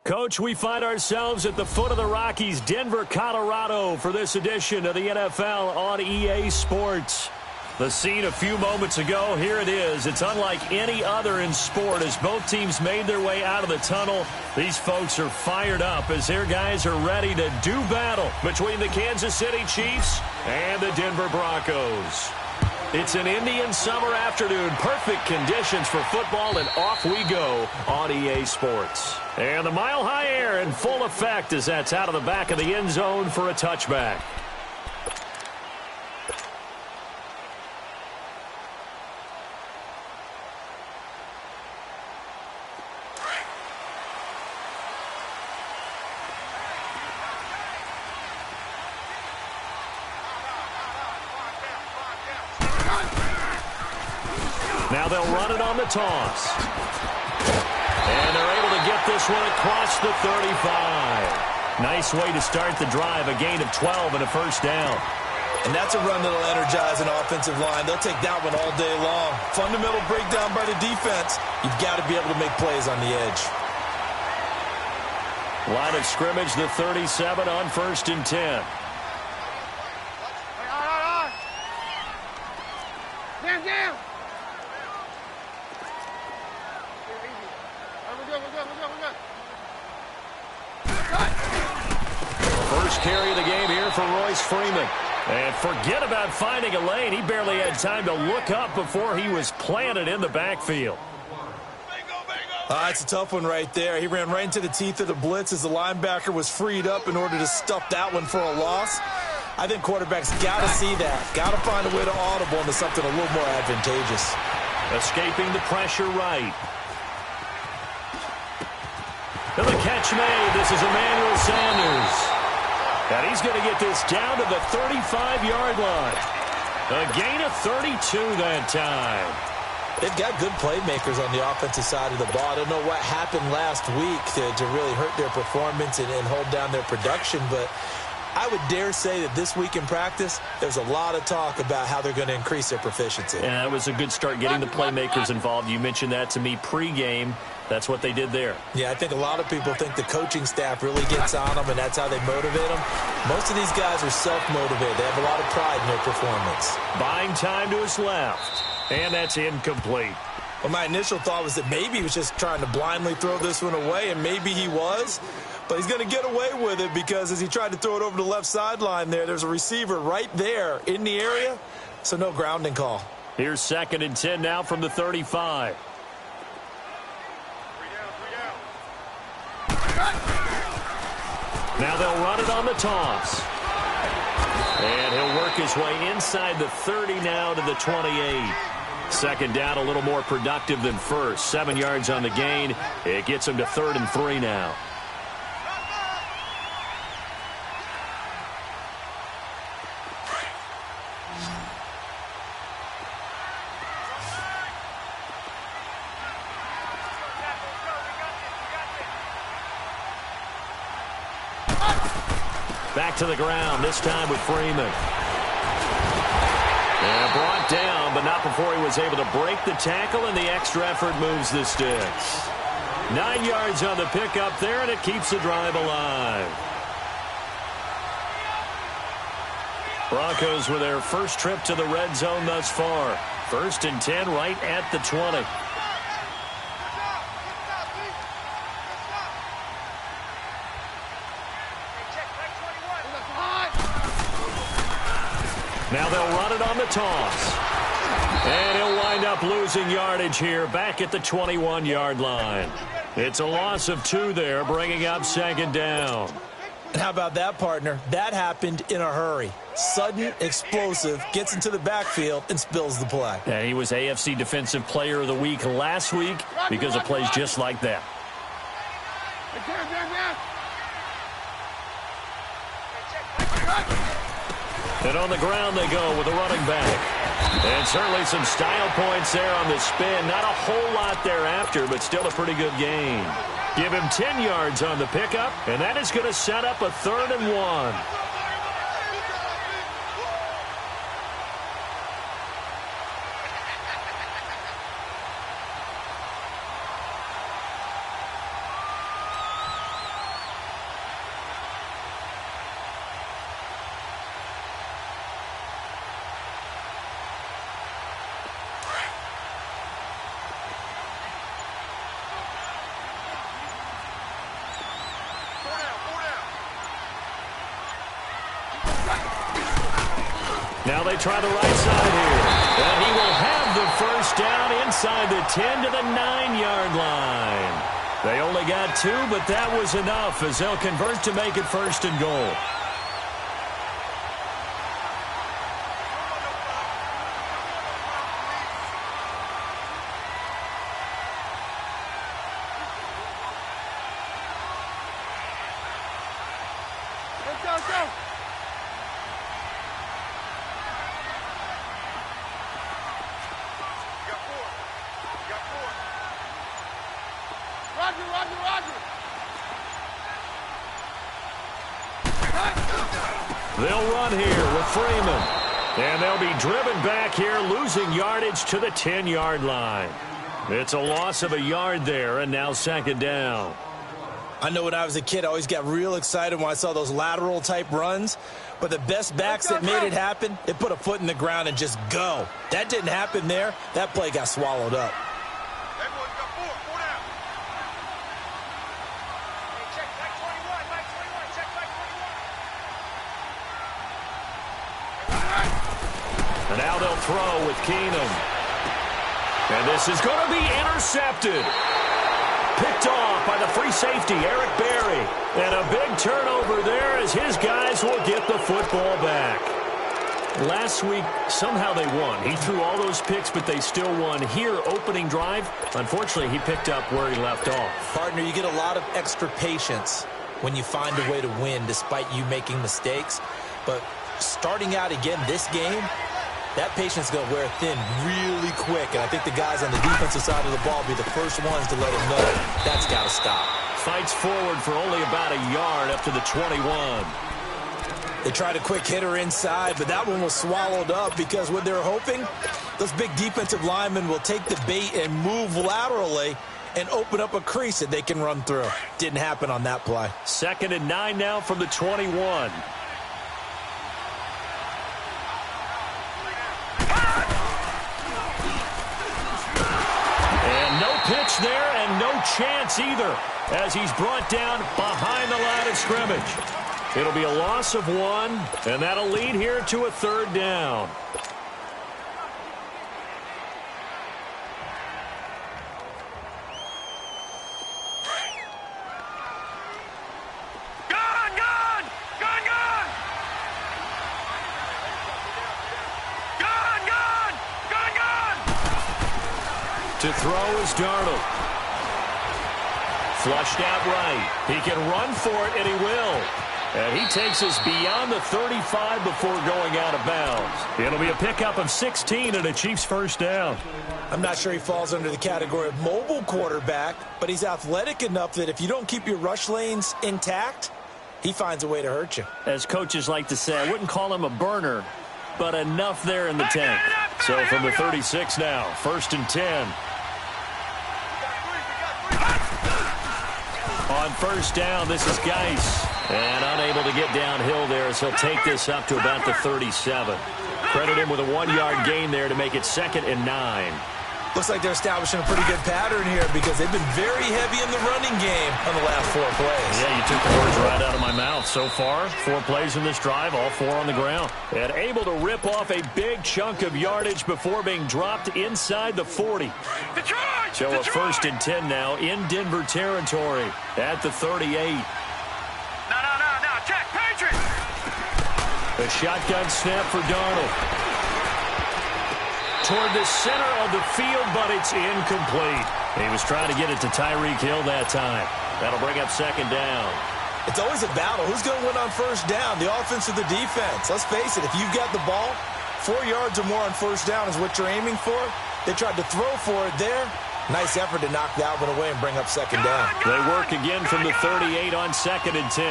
Coach, we find ourselves at the foot of the Rockies, Denver, Colorado, for this edition of the NFL on EA Sports. The scene a few moments ago, here it is. It's unlike any other in sport as both teams made their way out of the tunnel. These folks are fired up as their guys are ready to do battle between the Kansas City Chiefs and the Denver Broncos. It's an Indian summer afternoon, perfect conditions for football, and off we go on EA Sports. And the mile-high air in full effect as that's out of the back of the end zone for a touchback. Now they'll run it on the toss. And they're able to get this one across the 35. Nice way to start the drive, a gain of 12 and a first down. And that's a run that'll energize an offensive line. They'll take that one all day long. Fundamental breakdown by the defense. You've got to be able to make plays on the edge. Line of scrimmage, the 37 on 1st and 10. Down. First carry of the game here for Royce Freeman. And forget about finding a lane. He barely had time to look up before he was planted in the backfield. It's a tough one right there. He ran right into the teeth of the blitz as the linebacker was freed up in order to stuff that one for a loss. I think quarterbacks got to see that. Got to find a way to audible into something a little more advantageous. Escaping the pressure right. And the catch made. This is Emmanuel Sanders. And he's going to get this down to the 35-yard line. A gain of 32 that time. They've got good playmakers on the offensive side of the ball. I don't know what happened last week to really hurt their performance and hold down their production, but I would dare say that this week in practice, there's a lot of talk about how they're going to increase their proficiency. Yeah, that was a good start getting the playmakers involved. You mentioned that to me pregame. That's what they did there. Yeah, I think a lot of people think the coaching staff really gets on them, and that's how they motivate them. Most of these guys are self-motivated. They have a lot of pride in their performance. Buying time to his left, and that's incomplete. Well, my initial thought was that maybe he was just trying to blindly throw this one away, and maybe he was. But he's going to get away with it because as he tried to throw it over the left sideline there's a receiver right there in the area, so no grounding call. Here's 2nd and 10 now from the 35. Now they'll run it on the toss. And he'll work his way inside the 30 now to the 28. Second down, a little more productive than first. 7 yards on the gain. It gets him to 3rd and 3 now. Back to the ground, this time with Freeman. And brought down, but not before he was able to break the tackle, and the extra effort moves the sticks. 9 yards on the pickup there, and it keeps the drive alive. Broncos with their first trip to the red zone thus far. 1st and 10 right at the 20. Now they'll run it on the toss. And he'll wind up losing yardage here back at the 21-yard line. It's a loss of 2 there, bringing up 2nd down. And how about that, partner? That happened in a hurry. Sudden, explosive, gets into the backfield, and spills the play. Yeah, he was AFC Defensive Player of the Week last week because of plays just like that. And on the ground they go with a running back. And certainly some style points there on the spin. Not a whole lot thereafter, but still a pretty good gain. Give him 10 yards on the pickup, and that is going to set up a 3rd and 1. Now they try the right side here. And he will have the first down inside the 10 to the 9-yard line. They only got 2, but that was enough as they'll convert to make it first and goal. They'll run here with Freeman. And they'll be driven back here, losing yardage to the 10-yard line. It's a loss of a yard there, and now second down. I know when I was a kid, I always got real excited when I saw those lateral-type runs. But the best backs that made it happen, they put a foot in the ground and just go. That didn't happen there. That play got swallowed up. And now they'll throw with Keenum. And this is going to be intercepted. Picked off by the free safety, Eric Berry. And a big turnover there as his guys will get the football back. Last week, somehow they won. He threw all those picks, but they still won. Here, opening drive, unfortunately, he picked up where he left off. Partner, you get a lot of extra patience when you find a way to win despite you making mistakes. But starting out again this game, that patience is going to wear thin really quick, and I think the guys on the defensive side of the ball will be the first ones to let them know that's got to stop. Fights forward for only about a yard up to the 21. They tried a quick hitter inside, but that one was swallowed up because what they're hoping, those big defensive linemen will take the bait and move laterally and open up a crease that they can run through. Didn't happen on that play. 2nd and 9 now from the 21. Pitch there and no chance either as he's brought down behind the line of scrimmage. It'll be a loss of 1, and that'll lead here to a 3rd down. To throw is Darnold. Flushed out right. He can run for it, and he will. And he takes us beyond the 35 before going out of bounds. It'll be a pickup of 16 and a Chiefs first down. I'm not sure he falls under the category of mobile quarterback, but he's athletic enough that if you don't keep your rush lanes intact, he finds a way to hurt you. As coaches like to say, I wouldn't call him a burner, but enough there in the tank. So from the 36 now, 1st and 10. On first down, this is Geis. And unable to get downhill there as he'll take this up to about the 37. Credit him with a 1-yard gain there to make it 2nd and 9. Looks like they're establishing a pretty good pattern here because they've been very heavy in the running game on the last 4 plays. Yeah, you took the words right out of my mouth. So far, 4 plays in this drive, all 4 on the ground. And able to rip off a big chunk of yardage before being dropped inside the 40. So a 1st and 10 now in Denver territory at the 38. No, Jack, Patriot! A shotgun snap for Darnold. Toward the center of the field, but it's incomplete. He was trying to get it to Tyreek Hill that time. That'll bring up 2nd down. It's always a battle. Who's going to win on first down, the offense or the defense? Let's face it, if you've got the ball, 4 yards or more on first down is what you're aiming for. They tried to throw for it there. Nice effort to knock that one away and bring up 2nd down. They work again from the 38 on 2nd and 10.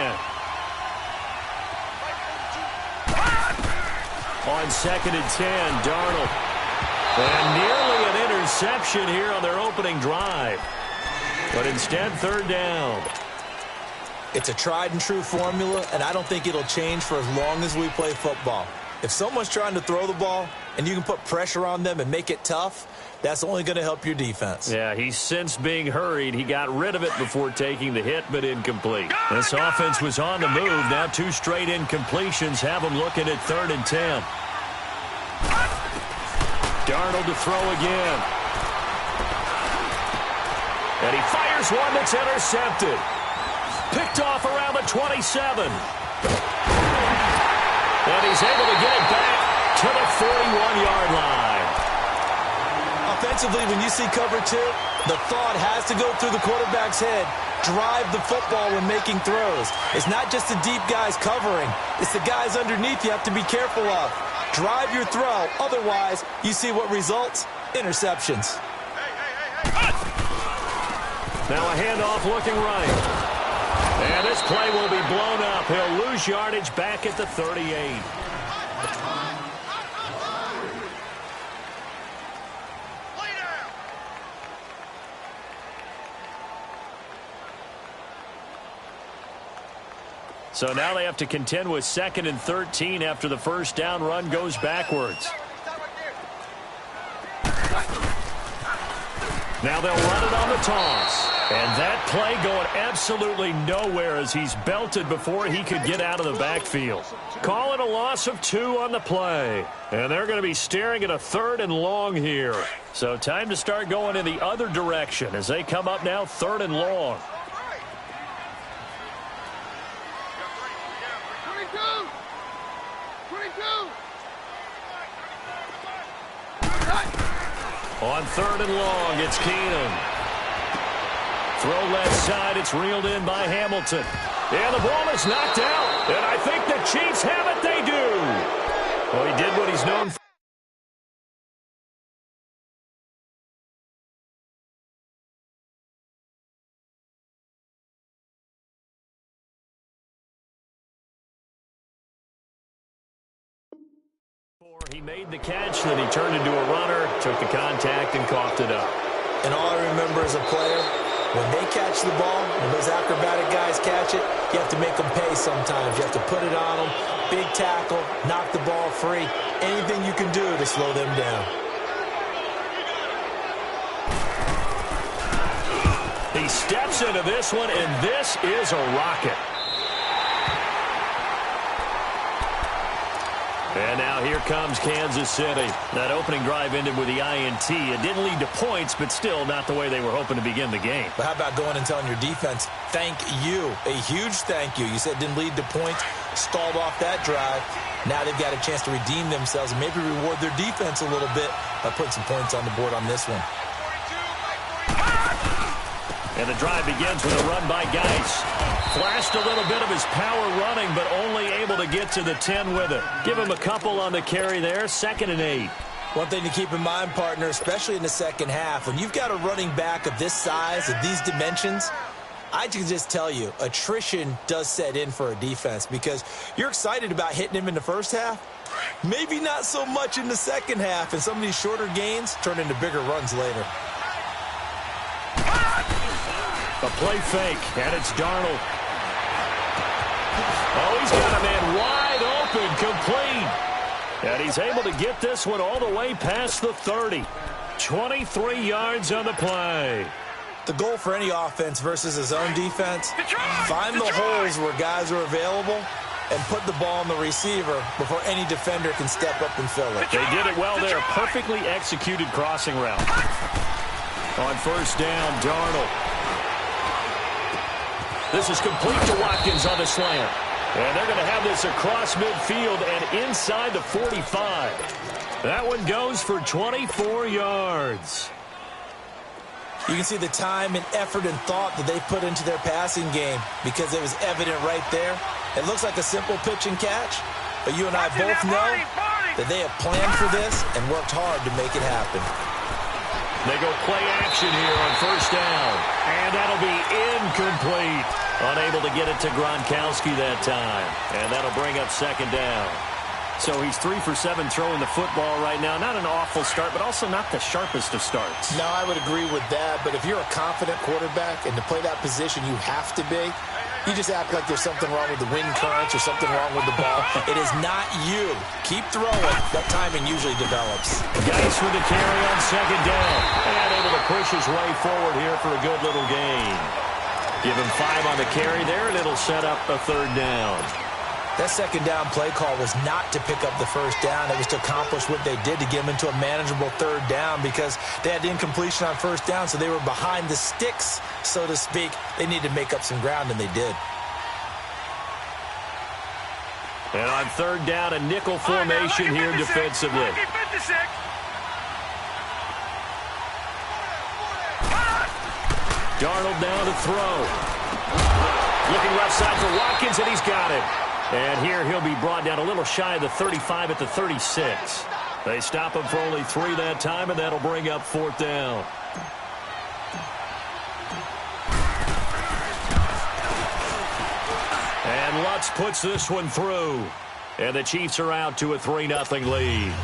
On 2nd and 10, Darnold. And nearly an interception here on their opening drive. But instead, 3rd down. It's a tried-and-true formula, and I don't think it'll change for as long as we play football. If someone's trying to throw the ball and you can put pressure on them and make it tough, that's only going to help your defense. Yeah, he's since being hurried. He got rid of it before taking the hit, but incomplete. This offense was on the move. Now 2 straight incompletions have them looking at 3rd and 10. Darnold to throw again. And he fires one that's intercepted. Picked off around the 27. And he's able to get it back to the 41-yard line. Offensively, when you see cover two, the thought has to go through the quarterback's head. Drive the football when making throws. It's not just the deep guys covering. It's the guys underneath you have to be careful of. Drive your throw. Otherwise, you see what results? Interceptions. Now a handoff looking right. And this play will be blown up. He'll lose yardage back at the 38. So now they have to contend with 2nd and 13 after the first down run goes backwards. Now they'll run it on the toss. And that play going absolutely nowhere as he's belted before he could get out of the backfield. Call it a loss of 2 on the play. And they're going to be staring at a 3rd and long here. So time to start going in the other direction as they come up now 3rd and long. On 3rd and long, it's Keenum. Throw left side, it's reeled in by Hamilton. And the ball is knocked out. And I think the Chiefs have it. They do. Well, he did what he's known for. He made the catch, then he turned into a runner, took the contact, and coughed it up. And all I remember as a player, when they catch the ball, when those acrobatic guys catch it, you have to make them pay sometimes. You have to put it on them, big tackle, knock the ball free. Anything you can do to slow them down. He steps into this one, and this is a rocket. And now here comes Kansas City. That opening drive ended with the INT. It didn't lead to points, but still not the way they were hoping to begin the game. But how about going and telling your defense, thank you, a huge thank you. You said it didn't lead to points, stalled off that drive. Now they've got a chance to redeem themselves and maybe reward their defense a little bit by putting some points on the board on this one. And the drive begins with a run by Geis. Flashed a little bit of his power running, but only able to get to the 10 with it. Give him a couple on the carry there, 2nd and 8. One thing to keep in mind, partner, especially in the second half, when you've got a running back of this size, of these dimensions, I can just tell you, attrition does set in for a defense because you're excited about hitting him in the first half. Maybe not so much in the second half, and some of these shorter gains turn into bigger runs later. A play fake, and it's Darnold. Oh, he's got a man wide open, complete. And he's able to get this one all the way past the 30. 23 yards on the play. The goal for any offense versus his own defense, find the holes where guys are available and put the ball on the receiver before any defender can step up and fill it. They did it well there. Perfectly executed crossing route. On first down, Darnold. This is complete to Watkins on the slant. And they're going to have this across midfield and inside the 45. That one goes for 24 yards. You can see the time and effort and thought that they put into their passing game because it was evident right there. It looks like a simple pitch and catch, but you and I both know that they have planned for this and worked hard to make it happen. They go play action here on first down. And that'll be incomplete. Unable to get it to Gronkowski that time. And that'll bring up 2nd down. So he's 3 for 7 throwing the football right now. Not an awful start, but also not the sharpest of starts. No, I would agree with that. But if you're a confident quarterback and to play that position you have to be, you just act like there's something wrong with the wind currents or something wrong with the ball. It is not you. Keep throwing. That timing usually develops. Geis with the carry on 2nd down. And able to push his way forward here for a good little gain. Give him 5 on the carry there, and it'll set up a 3rd down. That second down play call was not to pick up the first down. It was to accomplish what they did, to get them into a manageable third down, because they had the incompletion on first down, so they were behind the sticks, so to speak. They needed to make up some ground, and they did. And on third down, a nickel formation here defensively. Darnold down to throw. Looking left side for Watkins, and he's got it. And here he'll be brought down a little shy of the 35 at the 36. They stop him for only 3 that time, and that'll bring up fourth down. And Lutz puts this one through. And the Chiefs are out to a 3-0 lead.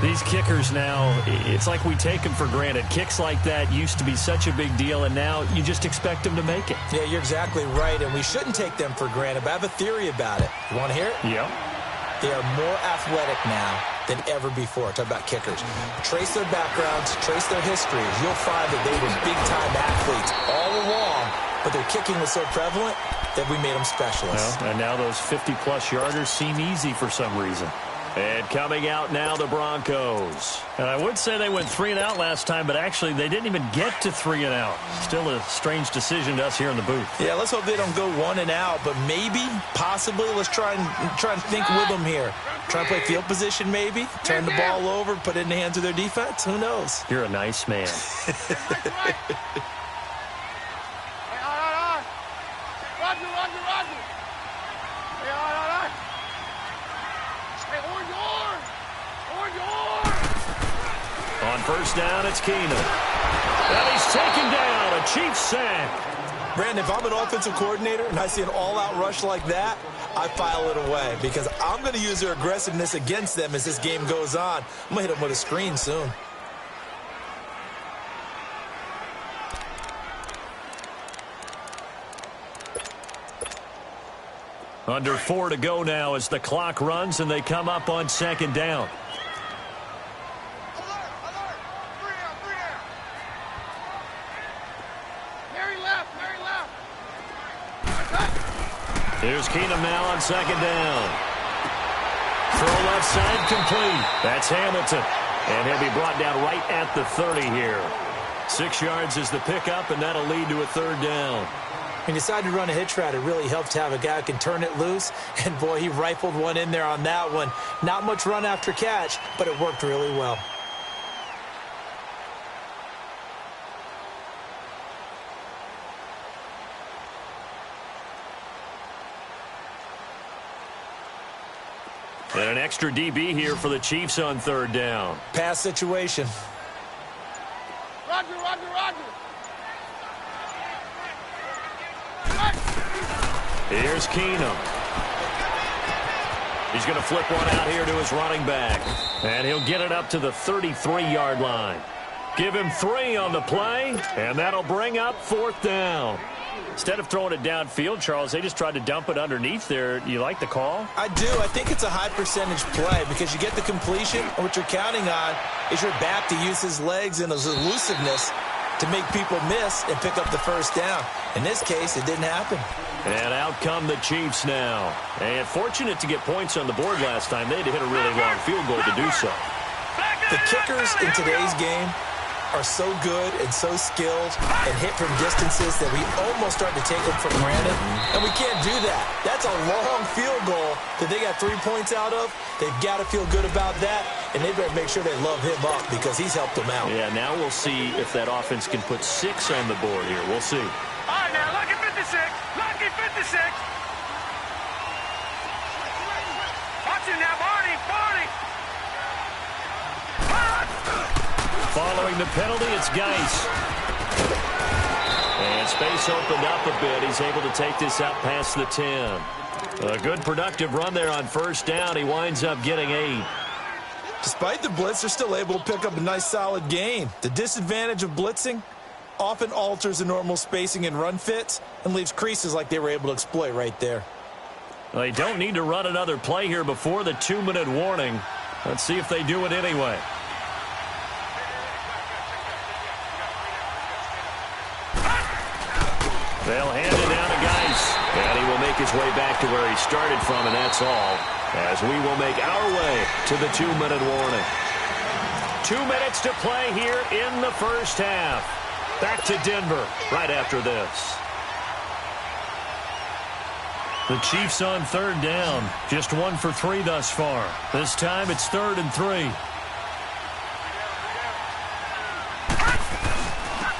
These kickers now, it's like we take them for granted. Kicks like that used to be such a big deal, and now you just expect them to make it. Yeah, you're exactly right, and we shouldn't take them for granted, but I have a theory about it. You want to hear it? Yeah. They are more athletic now than ever before. Talk about kickers. Trace their backgrounds, trace their histories. You'll find that they were big-time athletes all along, but their kicking was so prevalent that we made them specialists. Well, and now those 50-plus yarders seem easy for some reason. And coming out now, the Broncos. And I would say they went 3 and out last time, but actually they didn't even get to 3 and out. Still a strange decision to us here in the booth. Yeah, let's hope they don't go 1 and out, but maybe, possibly, let's try and think with them here. Try and play field position maybe, turn the ball over, put it in the hands of their defense. Who knows? You're a nice man. On first down, it's Keenum. And he's taken down, a Chiefs sack. Brandon, if I'm an offensive coordinator and I see an all-out rush like that, I file it away because I'm going to use their aggressiveness against them as this game goes on. I'm going to hit them with a screen soon. Under 4 to go now as the clock runs and they come up on second down. Here's Keenum now on second down. Throw left side complete. That's Hamilton. And he'll be brought down right at the 30 here. 6 yards is the pickup, and that'll lead to a third down. When you decide to run a hitch route, it really helps to have a guy who can turn it loose. And, boy, he rifled one in there on that one. Not much run after catch, but it worked really well. And an extra DB here for the Chiefs on third down. Pass situation. Roger, roger, roger. Here's Keenum. He's going to flip one out here to his running back. And he'll get it up to the 33-yard line. Give him 3 on the play, and that'll bring up fourth down. Instead of throwing it downfield, Charles, they just tried to dump it underneath there. You like the call? I do. I think it's a high percentage play because you get the completion, and what you're counting on is your back to use his legs and his elusiveness to make people miss and pick up the first down. In this case, it didn't happen. And out come the Chiefs now. And fortunate to get points on the board last time. They had to hit a really long field goal to do so. The kickers in today's game are so good and so skilled and hit from distances that we almost start to take them for granted. And we can't do that. That's a long field goal that they got 3 points out of. They've got to feel good about that, and they better make sure they love him up because he's helped them out. Yeah, now we'll see if that offense can put 6 on the board here. We'll see. All right, now, lucky 56. Lucky 56. Watch him now, Barney. Barney. Following the penalty, it's Geis. And space opened up a bit. He's able to take this out past the 10. A good productive run there on first down. He winds up getting 8. Despite the blitz, they're still able to pick up a nice solid gain. The disadvantage of blitzing often alters the normal spacing and run fits and leaves creases like they were able to exploit right there. They don't need to run another play here before the 2-minute warning. Let's see if they do it anyway. They'll hand it down to Geis. And he will make his way back to where he started from, and that's all, as we will make our way to the 2-minute warning. 2 minutes to play here in the first half. Back to Denver right after this. The Chiefs on 3rd down. Just 1 for 3 thus far. This time it's 3rd and 3.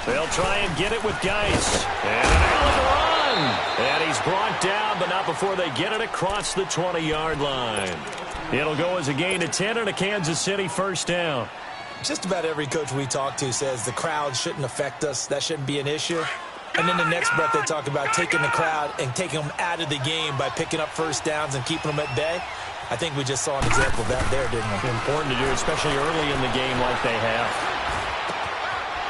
They'll try and get it with Geis. And an alley run. And he's brought down, but not before they get it across the 20-yard line. It'll go as a gain of 10 and a Kansas City first down. Just about every coach we talk to says the crowd shouldn't affect us. That shouldn't be an issue. And then the next breath they talk about taking the crowd and taking them out of the game by picking up first downs and keeping them at bay. I think we just saw an example of that there, didn't we? Important to do, especially early in the game like they have.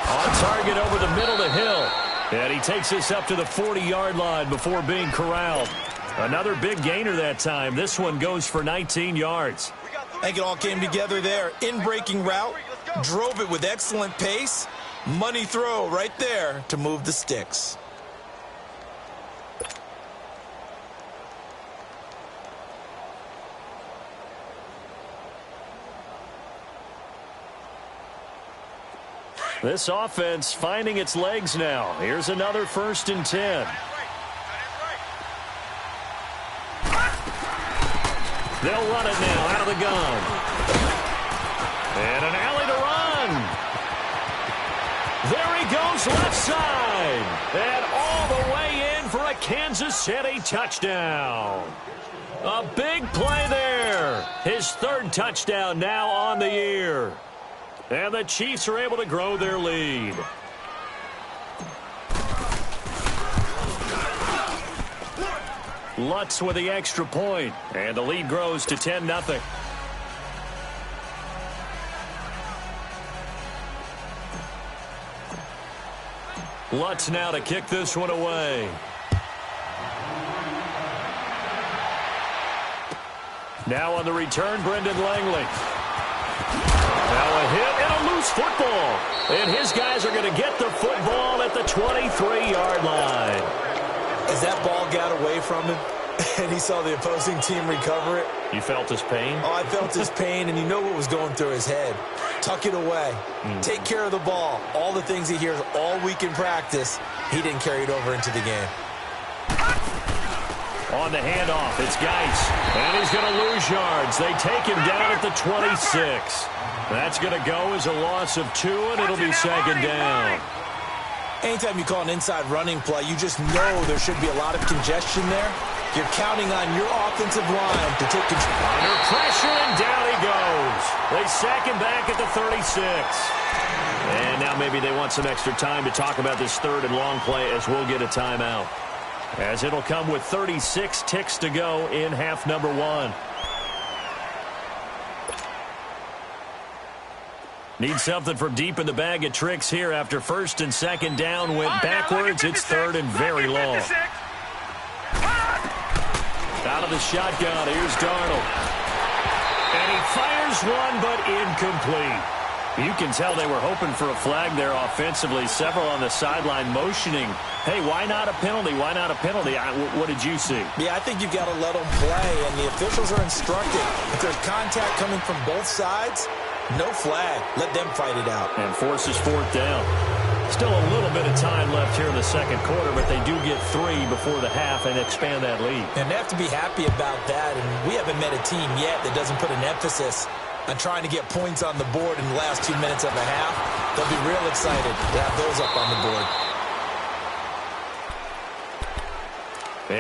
On target over the middle to Hill. And he takes this up to the 40-yard line before being corralled. Another big gainer that time. This one goes for 19 yards. I think it all came together there. In-breaking route, drove it with excellent pace. Money throw right there to move the sticks. This offense finding its legs now. Here's another 1st and 10. They'll run it now out of the gun. And an alley to run. There he goes left side. And all the way in for a Kansas City touchdown. A big play there. His 3rd touchdown now on the year. And the Chiefs are able to grow their lead. Lutz with the extra point, and the lead grows to 10-0. Lutz now to kick this one away. Now on the return, Brendan Langley. Now a hit and a loose football. And his guys are going to get the football at the 23-yard line. As that ball got away from him and he saw the opposing team recover it. You felt his pain? Oh, I felt his pain, and you know what was going through his head. Tuck it away. Take care of the ball. All the things he hears all week in practice, he didn't carry it over into the game. On the handoff, it's Geis. And he's going to lose yards. They take him down at the 26. That's going to go as a loss of 2, and it'll be 2nd down. Anytime you call an inside running play, you just know there should be a lot of congestion there. You're counting on your offensive line to take control. Under pressure, and down he goes. They sack him back at the 36. And now maybe they want some extra time to talk about this 3rd and long play, as we'll get a timeout. As it'll come with 36 ticks to go in half number 1. Need something from deep in the bag of tricks here after 1st and 2nd down went backwards. It's 3rd and very long. Out of the shotgun, here's Darnold. And he fires one, but incomplete. You can tell they were hoping for a flag there offensively. Several on the sideline motioning, hey, why not a penalty? Why not a penalty? What did you see? Yeah, I think you've got to let them play, and the officials are instructed. If there's contact coming from both sides, no flag. Let them fight it out. And forces 4th down. Still a little bit of time left here in the 2nd quarter, but they do get 3 before the half and expand that lead. And they have to be happy about that, and we haven't met a team yet that doesn't put an emphasis on trying to get points on the board in the last 2 minutes of a half. They'll be real excited to have those up on the board.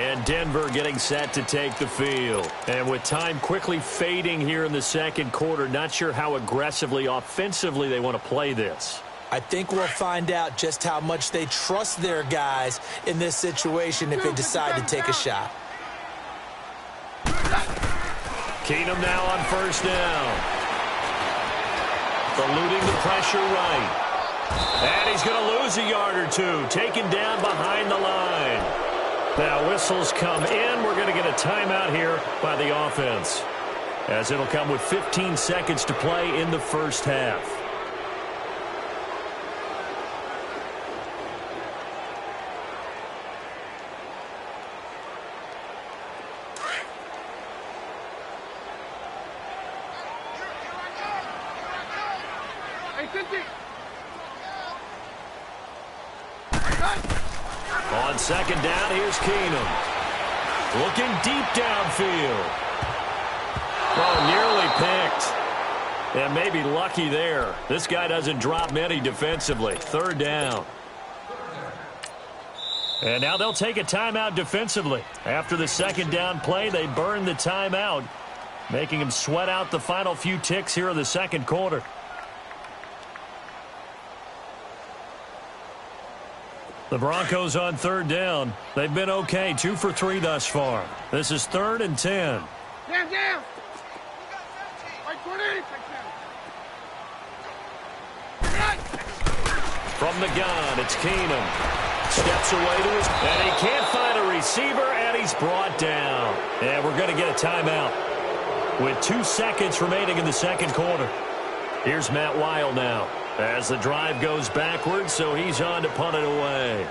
And Denver getting set to take the field. And with time quickly fading here in the 2nd quarter, not sure how aggressively, offensively they want to play this. I think we'll find out just how much they trust their guys in this situation if they decide to take a shot. Keenum now on 1st down. Eluding the pressure right. And he's going to lose a yard or 2. Taken down behind the line. Now whistles come in. We're going to get a timeout here by the offense, as it'll come with 15 seconds to play in the first half. On second down, here's Keenum. Looking deep downfield. Oh, nearly picked. And maybe lucky there. This guy doesn't drop many defensively. Third down. And now they'll take a timeout defensively. After the second down play, they burn the timeout, making them sweat out the final few ticks here in the second quarter. The Broncos on third down. They've been okay, 2 for 3 thus far. This is 3rd and 10. Down. From the gun, it's Keenum. Steps away to his... And he can't find a receiver, and he's brought down. And we're going to get a timeout with 2 seconds remaining in the second quarter. Here's Matt Weil now as the drive goes backwards, so he's on to punt it away.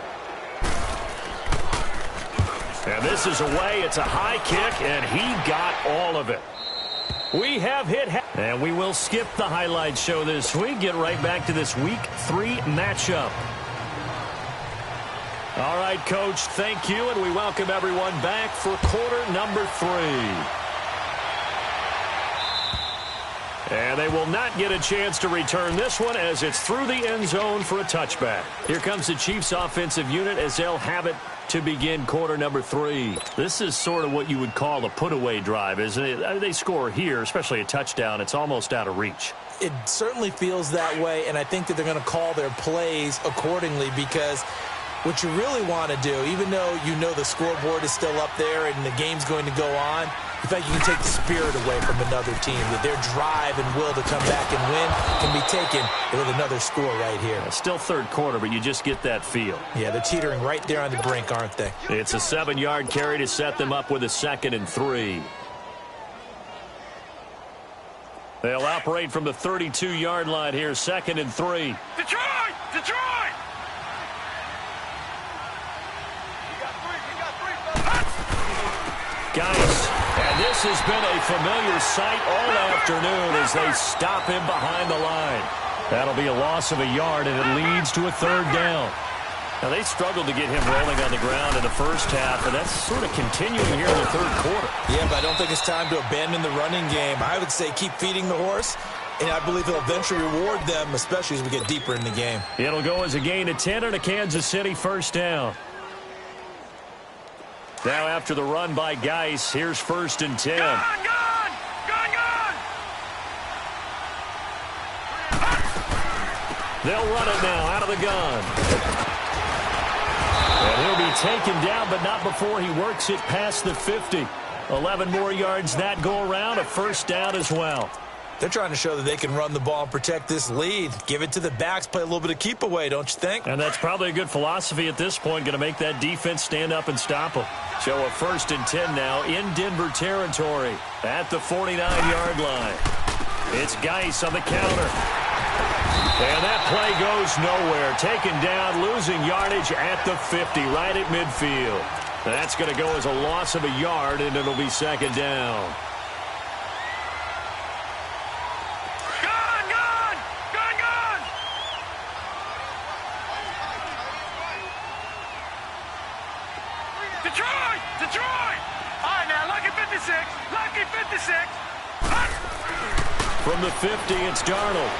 And this is away. It's a high kick, and he got all of it. We have hit... And we will skip the highlight show this week. Get right back to this Week 3 matchup. All right, Coach, thank you, and we welcome everyone back for quarter number 3. And they will not get a chance to return this one as it's through the end zone for a touchback. Here comes the Chiefs offensive unit as they'll have it to begin quarter number 3. This is sort of what you would call a put-away drive, isn't it? They score here, especially a touchdown. It's almost out of reach. It certainly feels that way, and I think that they're going to call their plays accordingly because what you really want to do, even though you know the scoreboard is still up there and the game's going to go on, in fact, you can take the spirit away from another team. That their drive and will to come back and win can be taken with another score right here. Still third quarter, but you just get that feel. Yeah, they're teetering right there on the brink, aren't they? It's a 7-yard carry to set them up with a 2nd and 3. They'll operate from the 32-yard line here, 2nd and 3. Detroit! Guys, and this has been a familiar sight all afternoon as they stop him behind the line. That'll be a loss of a yard, and it leads to a 3rd down. Now, they struggled to get him rolling on the ground in the first half, and that's sort of continuing here in the third quarter. Yeah, but I don't think it's time to abandon the running game. I would say keep feeding the horse, and I believe he'll eventually reward them, especially as we get deeper in the game. It'll go as a gain of 10 and a Kansas City first down. Now after the run by Geis, here's 1st and 10. Gone! They'll run it now out of the gun. And he'll be taken down, but not before he works it past the 50. 11 more yards that go around, a 1st down as well. They're trying to show that they can run the ball and protect this lead. Give it to the backs, play a little bit of keep away, don't you think? And that's probably a good philosophy at this point, going to make that defense stand up and stop them. So a 1st and 10 now in Denver territory at the 49-yard line. It's Geis on the counter. And that play goes nowhere. Taken down, losing yardage at the 50, right at midfield. That's going to go as a loss of a yard, and it'll be 2nd down. Detroit! All right, now, lucky 56. From the 50, it's Darnold.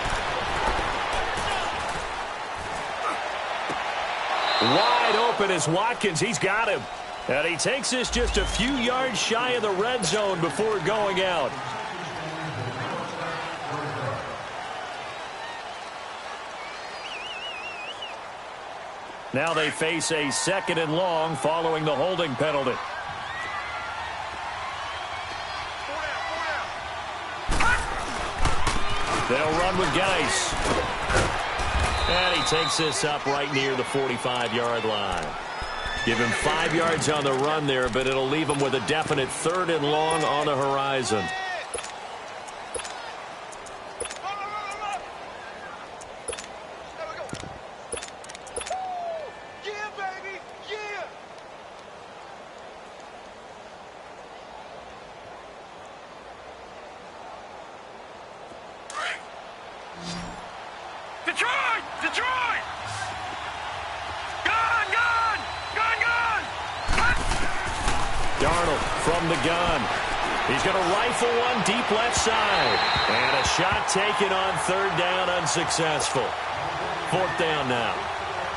Wide open is Watkins. He's got him. And he takes this just a few yards shy of the red zone before going out. Now they face a 2nd and long following the holding penalty. They'll run with Geis. And he takes this up right near the 45-yard line. Give him 5 yards on the run there, but it'll leave him with a definite 3rd and long on the horizon. Detroit! Detroit! Gun! Gun! Gun! Gun! Darnold from the gun. He's going to rifle one deep left side. And a shot taken on third down, unsuccessful. Fourth down now.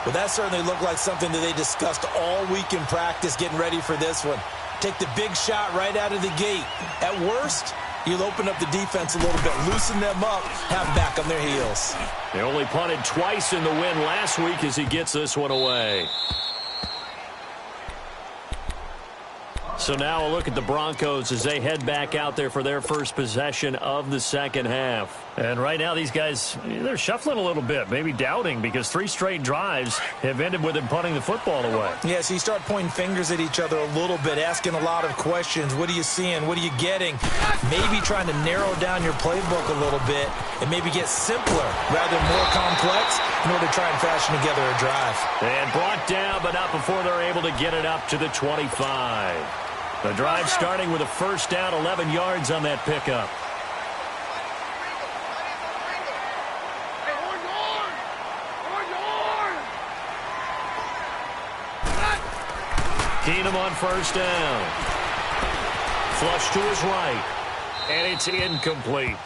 Well, that certainly looked like something that they discussed all week in practice getting ready for this one. Take the big shot right out of the gate. At worst, you'll open up the defense a little bit, loosen them up, have them back on their heels. They only punted twice in the win last week as he gets this one away. So now a look at the Broncos as they head back out there for their first possession of the second half. And right now these guys, they're shuffling a little bit, maybe doubting, because 3 straight drives have ended with them punting the football away. Yeah, so you start pointing fingers at each other a little bit, asking a lot of questions. What are you seeing? What are you getting? Maybe trying to narrow down your playbook a little bit and maybe get simpler rather than more complex in order to try and fashion together a drive. And brought down, but not before they're able to get it up to the 25. The drive starting with a first down, 11 yards on that pickup. Keenum on first down. Flush to his right. And it's incomplete.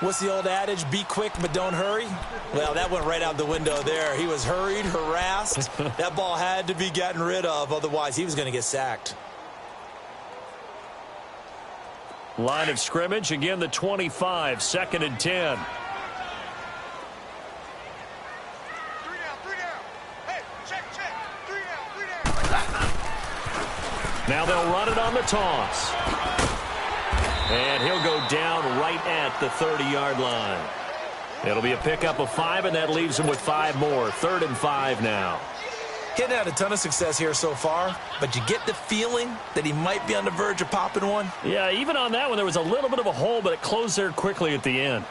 What's the old adage? Be quick, but don't hurry? Well, that went right out the window there. He was hurried, harassed. That ball had to be gotten rid of. Otherwise, he was going to get sacked. Line of scrimmage, again the 25, 2nd and 10. 3 down. Hey, check. 3 down. Now they'll run it on the toss. And he'll go down right at the 30-yard line. It'll be a pickup of 5, and that leaves him with 5 more. 3rd and 5 now. Hadn't had a ton of success here so far, but you get the feeling that he might be on the verge of popping one. Yeah, even on that one, there was a little bit of a hole, but it closed there quickly at the end.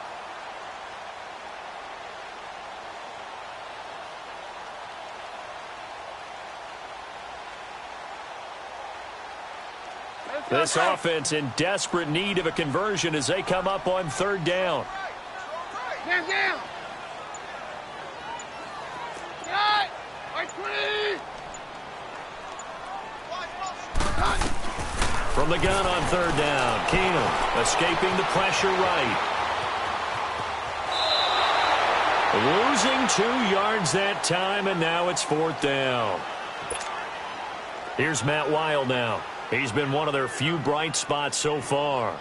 This offense in desperate need of a conversion as they come up on 3rd down. Hands down. From the gun on 3rd down, Keenum escaping the pressure right. Losing 2 yards that time, and now it's 4th down. Here's Matt Weil now. He's been one of their few bright spots so far.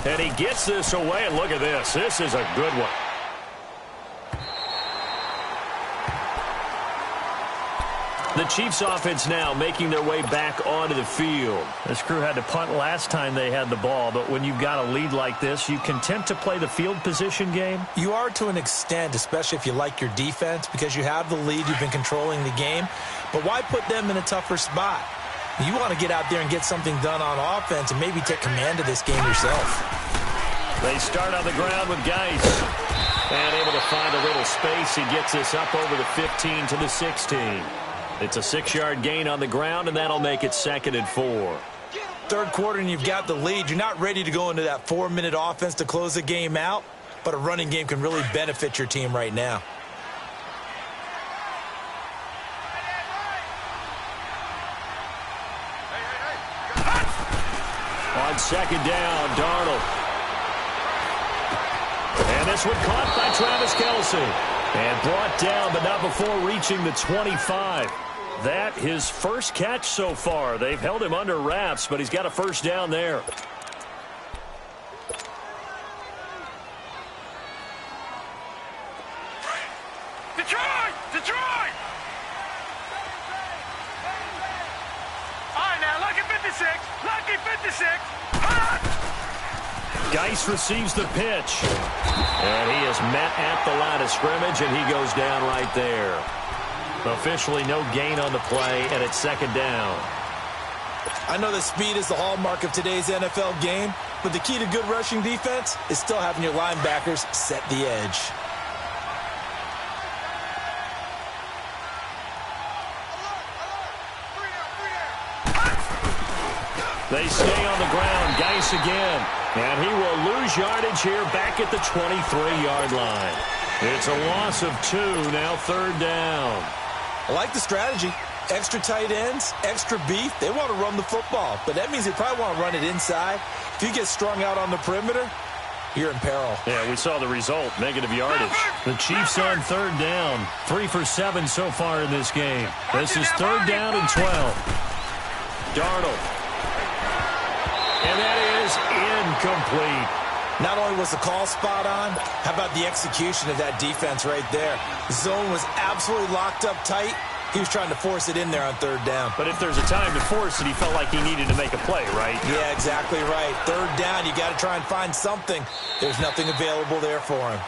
And he gets this away, and look at this. This is a good one. The Chiefs offense now making their way back onto the field. This crew had to punt last time they had the ball, but when you've got a lead like this, you content to play the field position game? You are to an extent, especially if you like your defense, because you have the lead, you've been controlling the game. But why put them in a tougher spot? You want to get out there and get something done on offense and maybe take command of this game yourself. They start on the ground with Geis. And able to find a little space. He gets this up over the 15 to the 16. It's a 6-yard gain on the ground, and that'll make it 2nd and 4. 3rd quarter, and you've got the lead. You're not ready to go into that 4-minute offense to close the game out, but a running game can really benefit your team right now. On 2nd down, Darnold. And this one caught by Travis Kelce. And brought down, but not before reaching the 25. That his first catch so far. They've held him under wraps, but he's got a first down there. Detroit! Detroit! All right, now, lucky 56. Lucky 56. Geis receives the pitch. And he is met at the line of scrimmage, and he goes down right there. Officially no gain on the play, and it's 2nd down. I know that speed is the hallmark of today's NFL game, but the key to good rushing defense is still having your linebackers set the edge. They stay on the ground. Geis again. And he will lose yardage here back at the 23-yard line. It's a loss of 2, now 3rd down. I like the strategy. Extra tight ends, extra beef. They want to run the football, but that means they probably want to run it inside. If you get strung out on the perimeter, you're in peril. Yeah, we saw the result, negative yardage. The Chiefs on 3rd down, 3 for 7 so far in this game. This is 3rd down and 12. Darnold. And that is incomplete. Not only was the call spot on, how about the execution of that defense right there? The zone was absolutely locked up tight. He was trying to force it in there on 3rd down. But if there's a time to force it, he felt like he needed to make a play, right? Yeah, exactly right. 3rd down, you got to try and find something. There's nothing available there for him.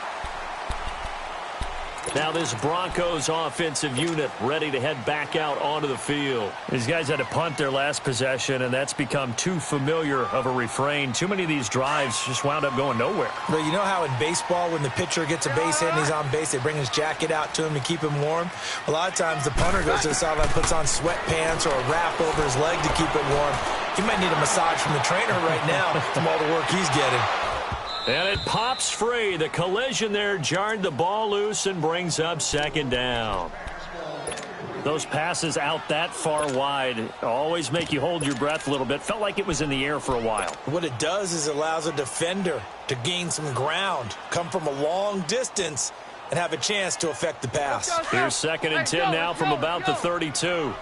Now this Broncos offensive unit ready to head back out onto the field. These guys had to punt their last possession, and that's become too familiar of a refrain. Too many of these drives just wound up going nowhere. But you know how in baseball, when the pitcher gets a base hit and he's on base, they bring his jacket out to him to keep him warm? A lot of times the punter goes to the sideline, puts on sweatpants or a wrap over his leg to keep it warm. He might need a massage from the trainer right now from all the work he's getting. And it pops free. The collision there jarred the ball loose and brings up 2nd down. Those passes out that far wide always make you hold your breath a little bit. Felt like it was in the air for a while. What it does is it allows a defender to gain some ground, come from a long distance, and have a chance to affect the pass. Here's 2nd and 10 now from about the 32.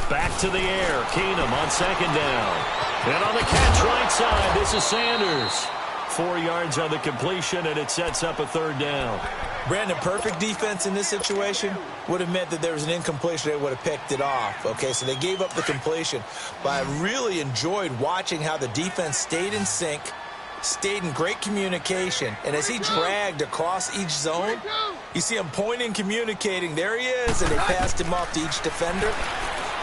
Back to the air. Keenum on 2nd down. And on the catch right side, this is Sanders. 4 yards on the completion, and it sets up a 3rd down. Brandon, perfect defense in this situation would have meant that there was an incompletion. They would have picked it off. Okay, so they gave up the completion. But I really enjoyed watching how the defense stayed in sync, stayed in great communication. And as he dragged across each zone, you see him pointing, communicating. There he is, and they passed him off to each defender.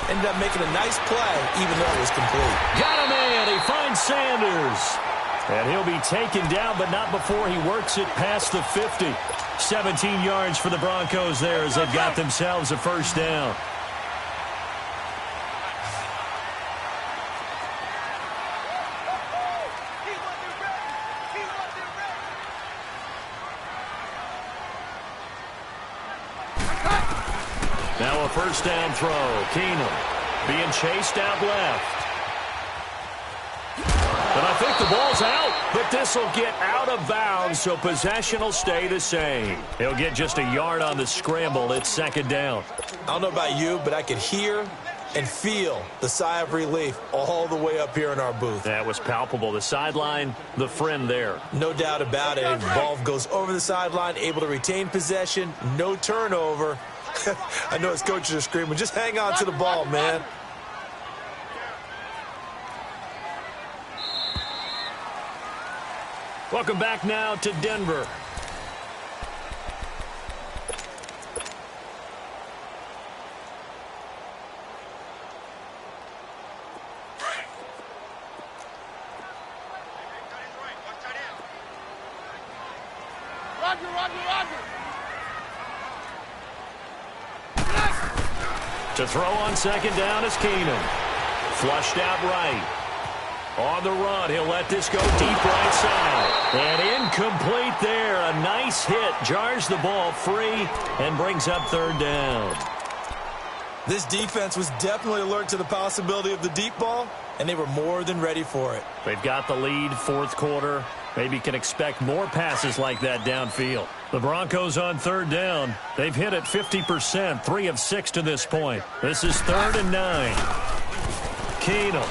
Ended up making a nice play, even though it was complete. Got him in. He finds Sanders. And he'll be taken down, but not before he works it past the 50. 17 yards for the Broncos there as they've got themselves a 1st down. Now a 1st down throw. Keenum being chased out left. And I think the ball's out, but this will get out of bounds, so possession will stay the same. He'll get just a yard on the scramble. It's 2nd down. I don't know about you, but I could hear and feel the sigh of relief all the way up here in our booth. That was palpable. The sideline, the friend there. No doubt about it. Ball goes over the sideline, able to retain possession, no turnover. I know his coaches are screaming, just hang on to the ball, man. Welcome back now to Denver. To throw on 2nd down is Keenum. Flushed out right. On the run, he'll let this go deep right side. And incomplete there. A nice hit. Jars the ball free and brings up 3rd down. This defense was definitely alert to the possibility of the deep ball, and they were more than ready for it. They've got the lead, 4th quarter. Maybe can expect more passes like that downfield. The Broncos on 3rd down. They've hit it 50%, 3 of 6 to this point. This is 3rd and 9. Keenum.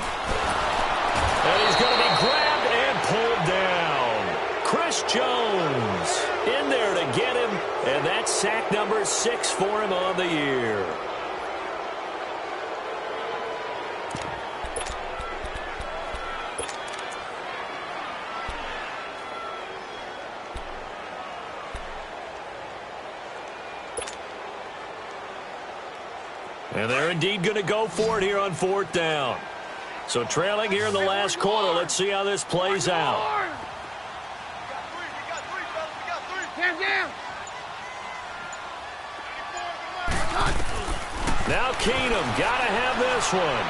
And he's going to be grabbed and pulled down. Chris Jones in there to get him, and that's sack number 6 for him on the year. And they're indeed going to go for it here on 4th down. So trailing here in the last quarter. Let's see how this plays out. Now Keenum, got to have this one.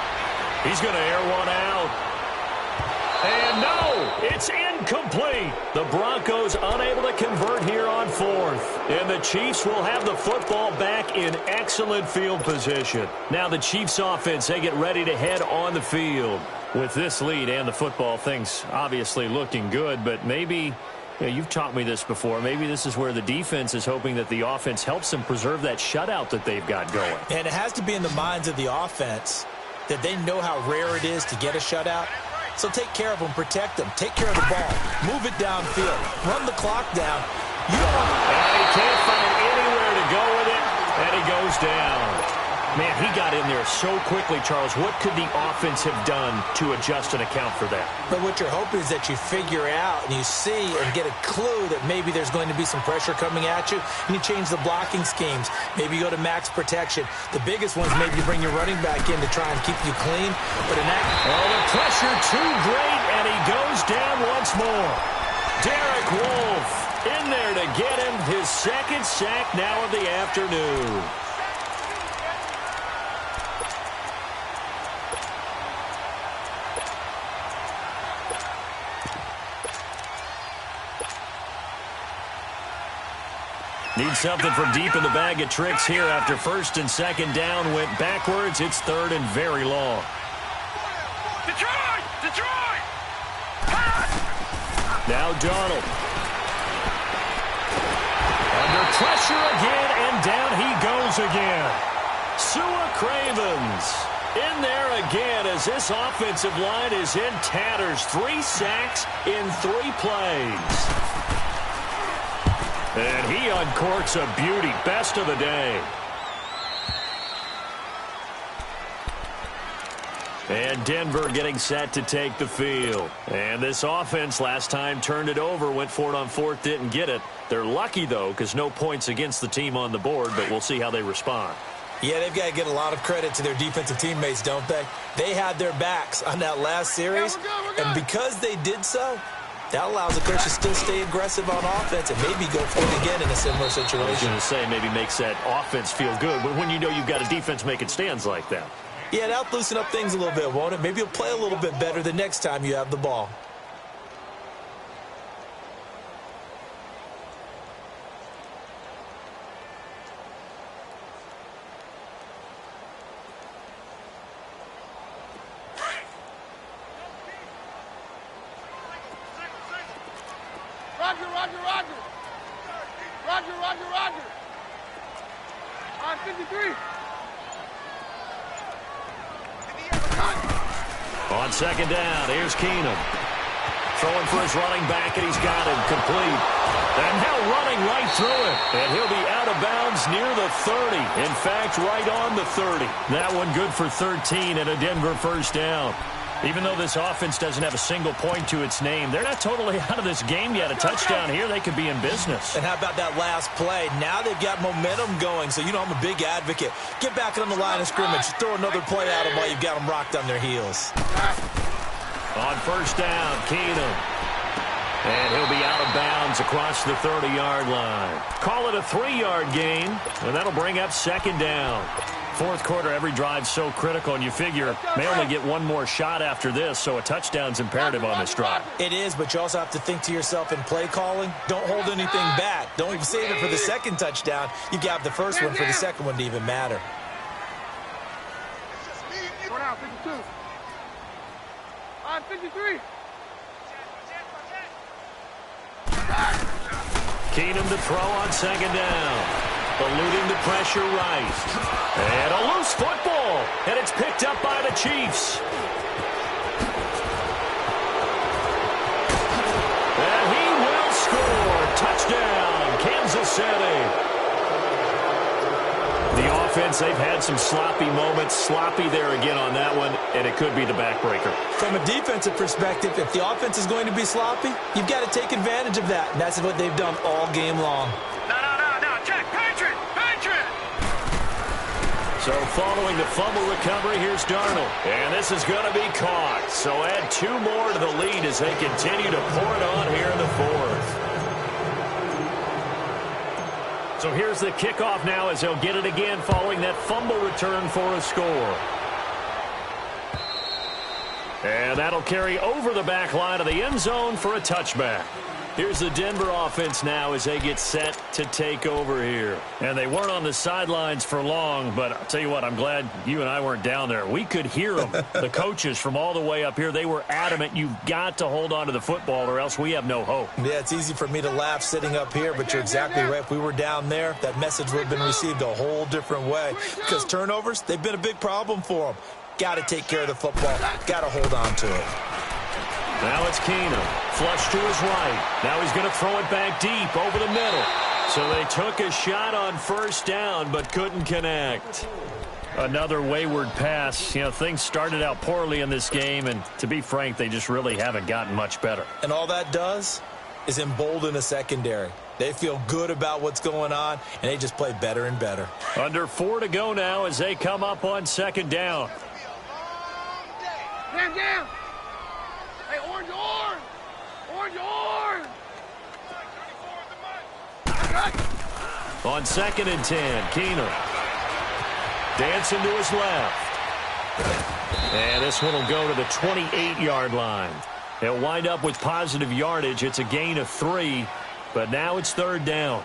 He's going to air one out. And no, it's incomplete. The Broncos unable to convert here on fourth. And the Chiefs will have the football back in excellent field position. Now the Chiefs offense, they get ready to head on the field. With this lead and the football, things obviously looking good, but maybe, you've taught me this before, maybe this is where the defense is hoping that the offense helps them preserve that shutout that they've got going. And it has to be in the minds of the offense that they know how rare it is to get a shutout. So take care of them, protect them, take care of the ball, move it downfield, run the clock down. And he can't find anywhere to go with it, and he goes down. Man, he got in there so quickly, Charles. What could the offense have done to adjust and account for that? But what you're hoping is that you figure out and you see and get a clue that maybe there's going to be some pressure coming at you, and you change the blocking schemes. Maybe you go to max protection. The biggest ones, maybe you bring your running back in to try and keep you clean. But in that... Oh, the pressure too great, and he goes down once more. Derek Wolfe in there to get him his second sack now of the afternoon. Need something from deep in the bag of tricks here after first and second down went backwards. It's third and very long. Detroit! Detroit! Now Darnold. Under pressure again, and down he goes again. Sua Cravens in there again as this offensive line is in tatters. 3 sacks in 3 plays. And he uncorks a beauty. Best of the day. And Denver getting set to take the field. And this offense last time turned it over, went for it on fourth, didn't get it. They're lucky, though, because no points against the team on the board, but we'll see how they respond. Yeah, they've got to get a lot of credit to their defensive teammates, don't they? They had their backs on that last series, and because they did so, that allows the coach to still stay aggressive on offense and maybe go for it again in a similar situation. I was going to say maybe makes that offense feel good, but when you know you've got a defense making stands like that. Yeah, that'll loosen up things a little bit, won't it? Maybe you'll play a little bit better the next time you have the ball. Roger, Roger, Roger. Roger, Roger, Roger. On 53. On second down, here's Keenum. Throwing for his running back, and he's got him complete. And now running right through it. And he'll be out of bounds near the 30. In fact, right on the 30. That one good for 13 and a Denver first down. Even though this offense doesn't have a single point to its name, they're not totally out of this game yet. A touchdown here, they could be in business. And how about that last play? Now they've got momentum going, so you know I'm a big advocate. Get back on the line of scrimmage. Throw another play at them while you've got them rocked on their heels. On first down, Keenum. And he'll be out of bounds across the 30-yard line. Call it a 3-yard gain, and that'll bring up second down. Fourth quarter, every drive's so critical, and you figure may only get one more shot after this, so a touchdown's imperative on this drive. It is, but you also have to think to yourself in play calling, don't hold anything back. Don't even save it for the second touchdown. You got the first one for the second one to even matter. Going out, 52. On 53. Keenum to throw on second down. Eluding the pressure right. And a loose football. And it's picked up by the Chiefs. And he will score. Touchdown, Kansas City. The offense, they've had some sloppy moments. Sloppy there again on that one, and it could be the backbreaker. From a defensive perspective, if the offense is going to be sloppy, you've got to take advantage of that. And that's what they've done all game long. No. Check. Patriot. So following the fumble recovery, here's Darnold. And this is going to be caught. So add 2 more to the lead as they continue to pour it on here in the fourth. So here's the kickoff now as they'll get it again following that fumble return for a score. And that'll carry over the back line of the end zone for a touchback. Here's the Denver offense now as they get set to take over here. And they weren't on the sidelines for long, but I'll tell you what, I'm glad you and I weren't down there. We could hear them. The coaches from all the way up here, they were adamant, you've got to hold on to the football or else we have no hope. Yeah, it's easy for me to laugh sitting up here, but you're exactly right. If we were down there, that message would have been received a whole different way. Because turnovers, they've been a big problem for them. Got to take care of the football. Got to hold on to it. Now it's Keenum. Flush to his right. Now he's going to throw it back deep over the middle. So they took a shot on first down but couldn't connect. Another wayward pass. You know, things started out poorly in this game, and to be frank, they just really haven't gotten much better. And all that does is embolden the secondary. They feel good about what's going on, and they just play better and better. Under 4 to go now as they come up on second down. Down. Hey, orange. On 2nd and 10, Keenum. Dancing to his left. And this one will go to the 28-yard line. They'll wind up with positive yardage. It's a gain of 3, but now it's 3rd down.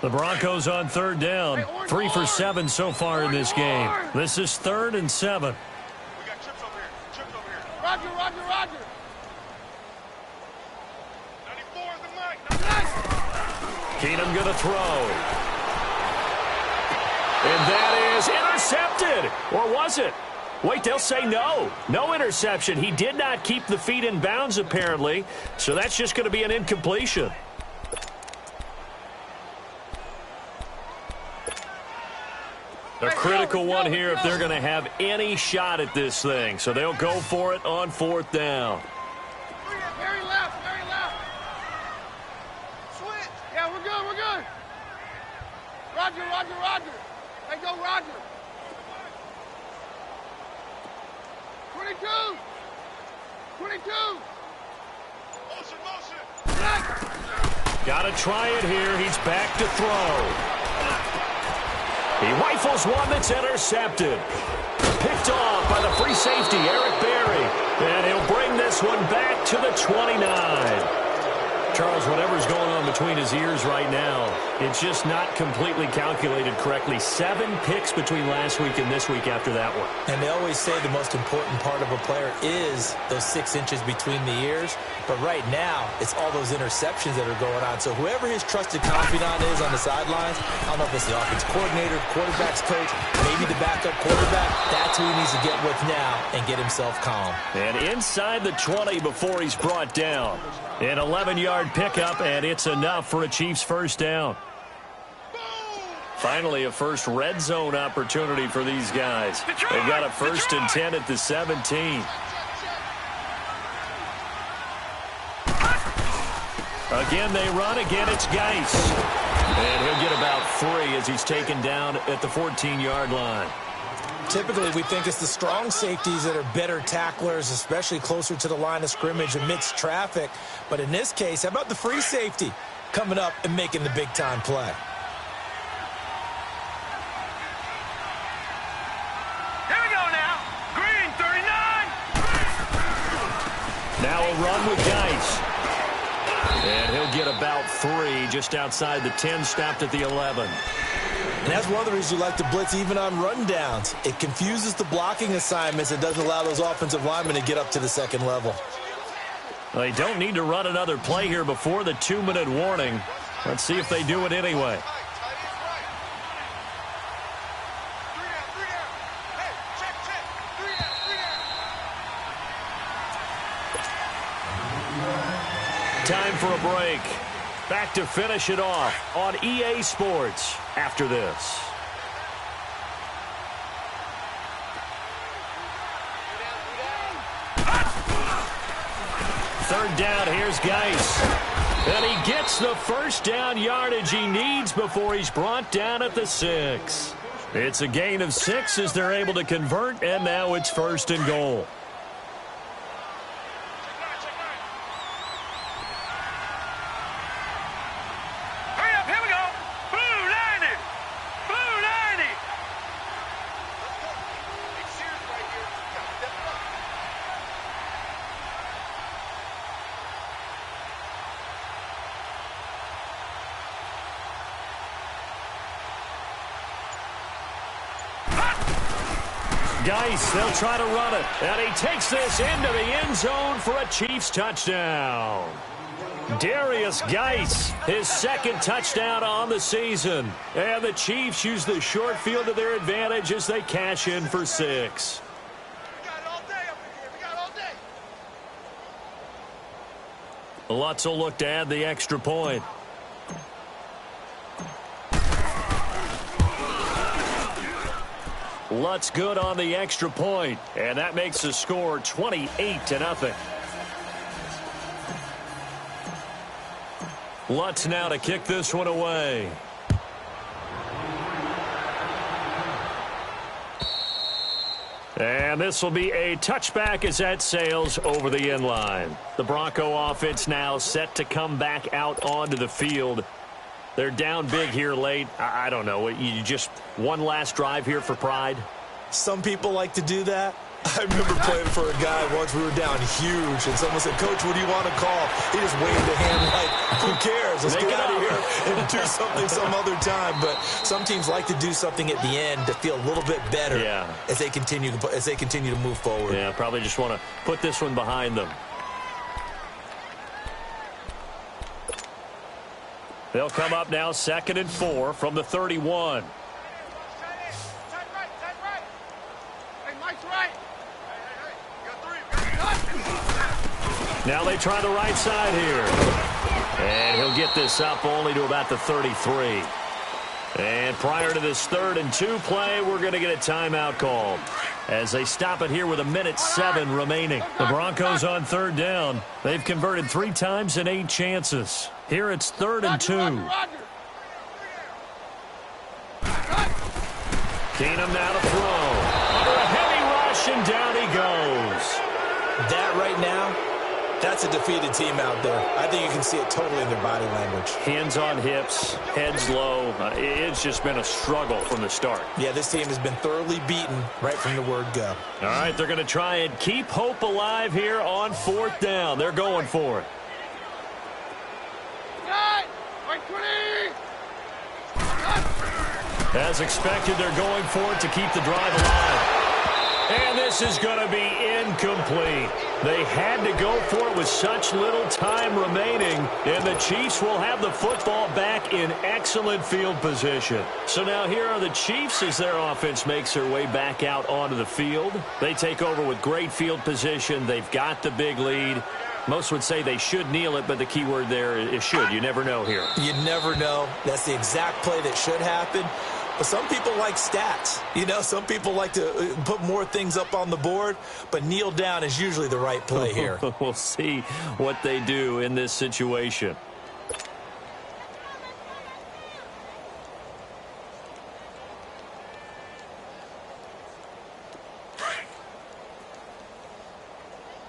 The Broncos on 3rd down. 3 for 7 so far in this game. This is 3rd and 7. We got chips over here. Roger. 94 is the mic. Keenum going to throw. And that is intercepted. Or was it? Wait, they'll say no. No interception. He did not keep the feet in bounds, apparently. So that's just going to be an incompletion. A critical one here if they're going to have any shot at this thing. So they'll go for it on 4th down. Very left. Switch. Yeah, we're good. Roger. Hey, go Roger. 22. Motion. Got to try it here. He's back to throw. He rifles one that's intercepted. Picked off by the free safety, Eric Berry. And he'll bring this one back to the 29. Charles, whatever's going on between his ears right now, it's just not completely calculated correctly. 7 picks between last week and this week after that one. And they always say the most important part of a player is those 6 inches between the ears. But right now, it's all those interceptions that are going on. So whoever his trusted confidant is on the sidelines, I don't know if it's the offense coordinator, quarterback's coach, maybe the backup quarterback, that's who he needs to get with now and get himself calm. And inside the 20 before he's brought down. An 11-yard pickup, and it's enough for a Chiefs first down. Finally, a first red zone opportunity for these guys. They've got a 1st and 10 at the 17. Again, they run. Again, it's Geis. And he'll get about 3 as he's taken down at the 14-yard line. Typically, we think it's the strong safeties that are better tacklers, especially closer to the line of scrimmage amidst traffic. But in this case, how about the free safety coming up and making the big-time play? Here we go now. Green, 39. Now a run with Geis. And he'll get about 3 just outside the 10, stopped at the 11. And that's one of the reasons you like to blitz even on rundowns. It confuses the blocking assignments. It doesn't allow those offensive linemen to get up to the second level. They don't need to run another play here before the 2-minute warning. Let's see if they do it anyway. Time for a break. Back to finish it off on EA Sports after this. Third down, here's Geis. And he gets the first down yardage he needs before he's brought down at the 6. It's a gain of 6 as they're able to convert, and now it's 1st and goal. Hurry up, here we go. Blue 90. Blue 90. Geis, they'll try to run it. And he takes this into the end zone for a Chiefs touchdown. Darius Geis, his 2nd touchdown on the season. And the Chiefs use the short field to their advantage as they cash in for 6. We got it all day up in here. We got it all day. Lutz will look to add the extra point. Lutz good on the extra point, and that makes the score 28-0. Lutz now to kick this one away. And this will be a touchback as that sails over the end line. The Bronco offense now set to come back out onto the field. They're down big here late. I don't know. You just one last drive here for pride? Some people like to do that. I remember playing for a guy once. We were down huge, and someone said, "Coach, what do you want to call?" He just waved a hand like, "Who cares? Let's get out of here and do something some other time." But some teams like to do something at the end to feel a little bit better as they continue to move forward. Yeah, probably just want to put this one behind them. They'll come up now 2nd and 4 from the 31. Now they try the right side here. And he'll get this up only to about the 33. And prior to this 3rd and 2 play, we're going to get a timeout called as they stop it here with 1:07 remaining. The Broncos on 3rd down. They've converted 3 times in 8 chances. Here it's 3rd and 2. Keenum now to throw. Under a heavy rush, and down he goes. That right now, that's a defeated team out there. I think you can see it totally in their body language. Hands on hips, heads low. It's just been a struggle from the start. Yeah, this team has been thoroughly beaten right from the word go. All right, they're going to try and keep hope alive here on 4th down. They're going for it. As expected, they're going for it to keep the drive alive. And this is going to be incomplete. They had to go for it with such little time remaining, and the Chiefs will have the football back in excellent field position. So now here are the Chiefs as their offense makes their way back out onto the field. They take over with great field position. They've got the big lead. Most would say they should kneel it, but the key word there is should. You never know here. You never know. That's the exact play that should happen. But some people like stats. You know, some people like to put more things up on the board, but kneel down is usually the right play here. We'll see what they do in this situation.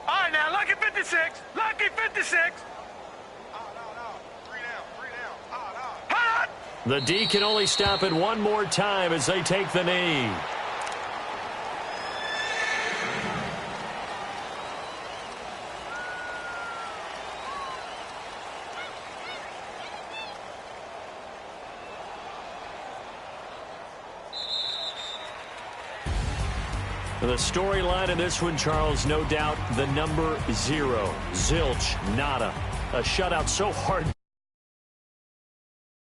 All right, now, lucky 56. Lucky 56. The D can only stop it one more time as they take the knee. The storyline in this one, Charles, no doubt the number 0. Zilch, nada. A shutout so hard.